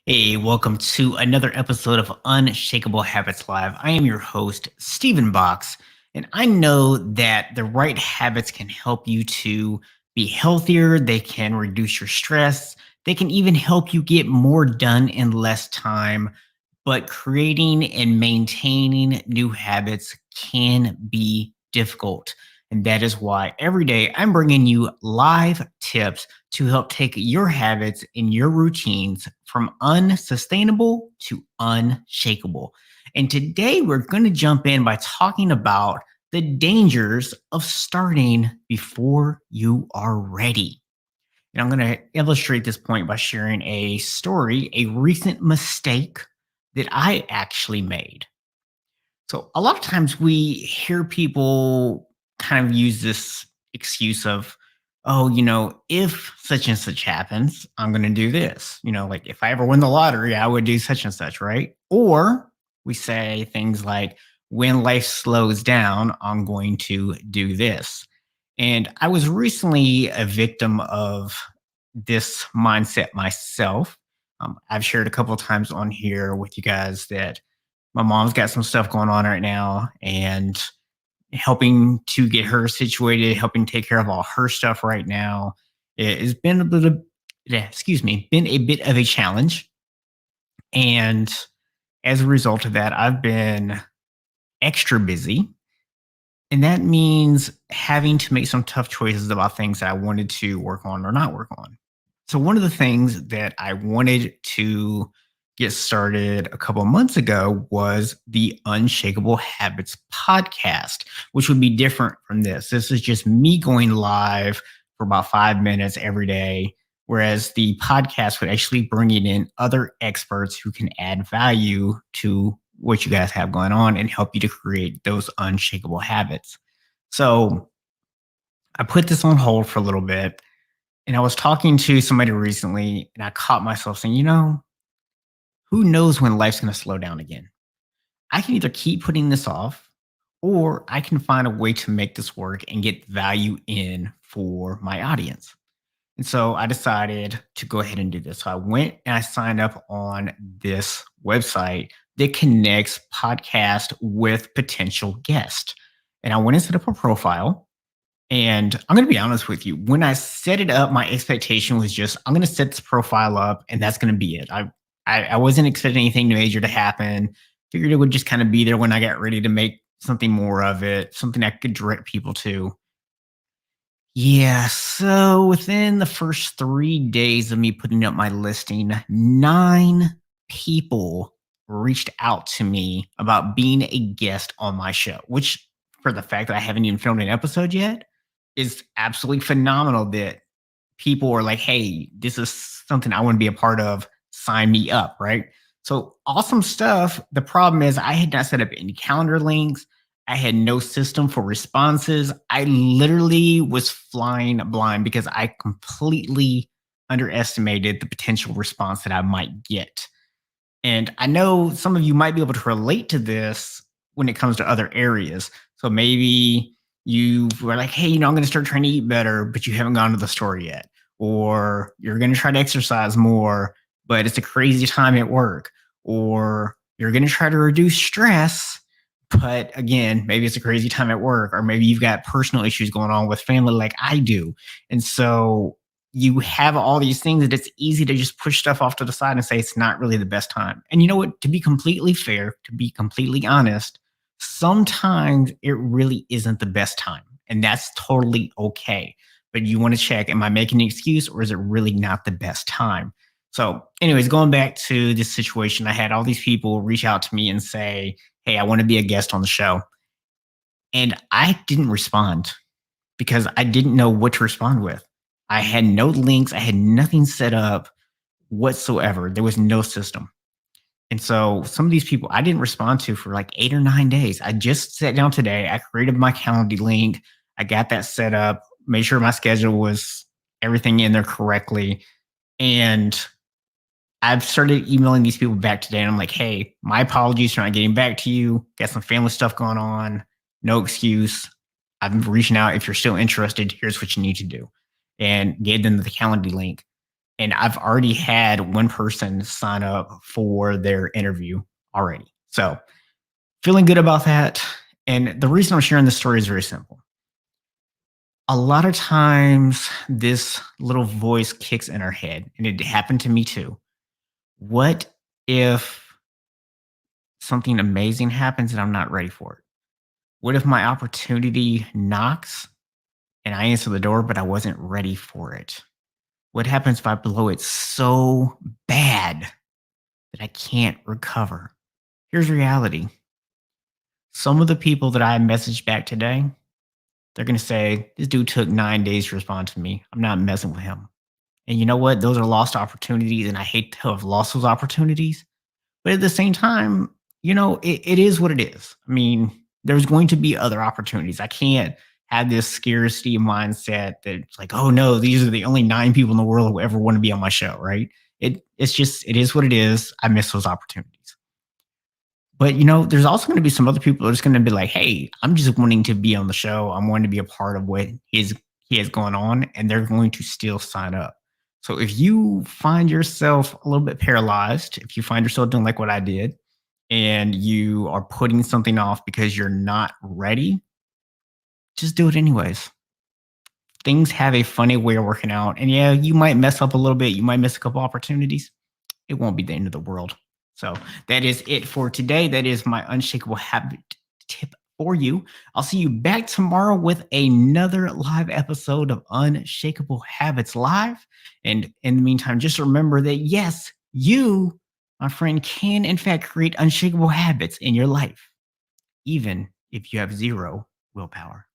Hey, welcome to another episode of Unshakable Habits Live. I am your host, Stephen Box, and I know that the right habits can help you to be healthier. They can reduce your stress. They can even help you get more done in less time. But creating and maintaining new habits can be difficult. And that is why every day I'm bringing you live tips to help take your habits and your routines from unsustainable to unshakable. And today we're going to jump in by talking about the dangers of starting before you are ready. And I'm going to illustrate this point by sharing a story, a recent mistake that I actually made. So, a lot of times we hear people kind of use this excuse of, oh, if such and such happens, I'm going to do this. Like if I ever win the lottery, I would do such and such, right? Or we say things like, when life slows down, I'm going to do this. And I was recently a victim of this mindset myself. I've shared a couple of times on here with you guys that my mom's got some stuff going on right now, and helping to get her situated, helping take care of all her stuff right now, it has been a bit of, yeah, excuse me, been a bit of a challenge. And as a result of that, I've been extra busy. And that means having to make some tough choices about things that I wanted to work on or not work on. So, one of the things that I wanted to get started a couple of months ago was the Unshakable Habits podcast, which would be different from this. This is just me going live for about 5 minutes every day, whereas the podcast would actually bring in other experts who can add value to what you guys have going on and help you to create those unshakable habits. So, I put this on hold for a little bit, and I was talking to somebody recently, and I caught myself saying, who knows when life's going to slow down again? I can either keep putting this off, or I can find a way to make this work and get value in for my audience. And so I decided to go ahead and do this. So I went and I signed up on this website that connects podcast with potential guests. And I went and set up a profile. And I'm going to be honest with you. When I set it up, my expectation was just I'm going to set this profile up, and that's going to be it. I wasn't expecting anything major to happen. Figured it would just kind of be there when I got ready to make something more of it, something I could direct people to. Yeah, so within the first 3 days of me putting up my listing, 9 people reached out to me about being a guest on my show, which, for the fact that I haven't even filmed an episode yet, is absolutely phenomenal that people are like, hey, this is something I want to be a part of. Sign me up, right? So awesome stuff. The problem is, I had not set up any calendar links. I had no system for responses. I literally was flying blind because I completely underestimated the potential response that I might get. And I know some of you might be able to relate to this when it comes to other areas. So maybe you were like, hey, I'm going to start trying to eat better, but you haven't gone to the store yet. Or you're going to try to exercise more, but it's a crazy time at work. Or you're going to try to reduce stress, but again, maybe it's a crazy time at work. Or maybe you've got personal issues going on with family like I do. And so you have all these things that it's easy to just push stuff off to the side and say it's not really the best time. And you know what? To be completely fair, to be completely honest, sometimes it really isn't the best time. And that's totally okay. But you want to check, am I making an excuse, or is it really not the best time? So, anyways, going back to this situation, I had all these people reach out to me and say, hey, I want to be a guest on the show. And I didn't respond because I didn't know what to respond with. I had no links, I had nothing set up whatsoever. There was no system. And so some of these people I didn't respond to for like 8 or 9 days. I just sat down today. I created my calendar link. I got that set up, made sure my schedule was everything in there correctly. And I've started emailing these people back today. And I'm like, hey, my apologies for not getting back to you. Got some family stuff going on. No excuse. I'm reaching out. If you're still interested, here's what you need to do. And gave them the calendar link. And I've already had one person sign up for their interview already. So feeling good about that. And the reason I'm sharing this story is very simple. A lot of times, this little voice kicks in our head, and it happened to me too. What if something amazing happens and I'm not ready for it? What if my opportunity knocks and I answer the door, but I wasn't ready for it? What happens if I blow it so bad that I can't recover? Here's reality. Some of the people that I messaged back today, they're going to say, this dude took 9 days to respond to me. I'm not messing with him. And you know what? Those are lost opportunities. And I hate to have lost those opportunities. But at the same time, it is what it is. I mean, there's going to be other opportunities. I can't have this scarcity mindset that it's like, oh no, these are the only 9 people in the world who ever want to be on my show, right? It is what it is. I miss those opportunities. But there's also going to be some other people that are just going to be like, hey, I'm just wanting to be on the show. I'm wanting to be a part of what he has going on, and they're going to still sign up. So if you find yourself a little bit paralyzed, if you find yourself doing like what I did, and you are putting something off because you're not ready, just do it anyways. Things have a funny way of working out. And yeah, you might mess up a little bit. You might miss a couple opportunities. It won't be the end of the world. So that is it for today. That is my unshakable habit tip for you. I'll see you back tomorrow with another live episode of Unshakable Habits Live. And in the meantime, just remember that yes, you, my friend, can in fact create unshakable habits in your life, even if you have zero willpower.